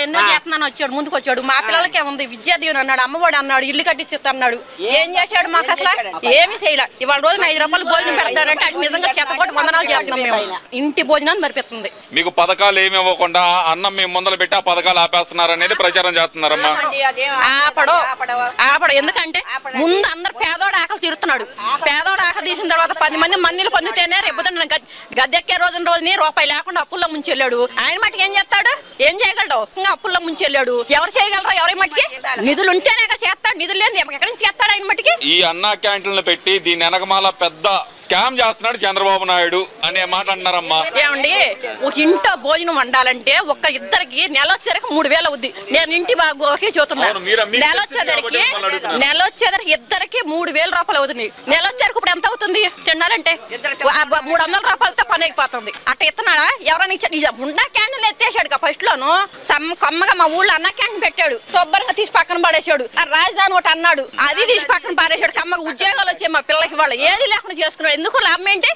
ఎన్నో చేస్తున్నాను వచ్చాడు, ముందుకు వచ్చాడు. మా పిల్లలకే ఉంది విద్యా దీవెన అన్నాడు, అమ్మఒడి అన్నాడు, ఇల్లు కట్టించేస్తా అన్నాడు. ఏం చేశాడు మాకు అసలు? ఏమీ చేయలే. ఇవాళ రోజున 5 రూపాయలు భోజనం పెడతారంటే అది నిజంగా చేతకోటి వందనాలు చేస్తున్నాం మేము. ఇంటి భోజనాన్ని మరిపిస్తుంది. మీకు పథకాలు ఏమి ఇవ్వకుండా అన్నం మేము ముందలు పెట్టి ఆ పథకాలు ఆపేస్తున్నారు అనేది ప్రచారం చేస్తున్నారమ్మా. ఆపడు. ఎందుకంటే ముందు అందరు పేదోడు ఆకలి తీరుతున్నాడు. పేదోడు ఆకలి తీసిన తర్వాత 10 మంది మన్నీలు పొందితేనే రేపు గద్దెక్కే రోజుని రూపాయి లేకుండా అప్పుల్లో ముంచెళ్ళాడు. ఆయన మట్టికి ఏం చేస్తాడు? ఏం చేయగలడు? ఇంకా అప్పుల్లో ముంచెళ్ళాడు. ఎవరు చేయగలరా? ఎవరి మట్టికి నిధులు ఉంటేనే చేస్తాడు. నిధులు లేని ఎక్కడి నుంచి చేస్తాడు ఆయన మట్టికి? ఈ అన్నా క్యాంటీన్లు పెట్టి దీని వెనకమాల పెద్ద స్కామ్ చేస్తున్నాడు చంద్రబాబు నాయుడు అనే మాట అంటున్నారమ్మా. ఏమండి, ఒక ఇంట్లో భోజనం వండాలంటే ఒక్క ఇద్దరికి నెల వచ్చేసరికి 3000 అవుద్ది. నేను ఇంటి బాగోకి చూస్తున్నాను. నెల వచ్చేసరికి ఇద్దరికి 3000 రూపాయలు అవుతుంది. నెల వచ్చేసరికి ఇప్పుడు ఎంత అవుతుంది తిన్నారంటే? 300 రూపాయలతో పని అయిపోతుంది. అట్ట ఇస్తున్నాడా? ఎవరైనా ఇచ్చా ఉండా క్యాంటీన్ ఎత్తేసాడు ఫస్ట్ లోను. కమ్మగా మా ఊళ్ళో అన్న క్యాంటీన్ పెట్టాడు. శుభ్రంగా తీసి పక్కన పడేసాడు. ఆ రాజధాని ఒకటి అన్నాడు, అది తీసి పక్కన పారేసాడు. కమ్మగా ఉద్యోగాలు వచ్చాయి మా పిల్లలకి. వాళ్ళు ఏది లేకుండా చేసుకున్నాడు. ఎందుకు లాభం ఏంటి?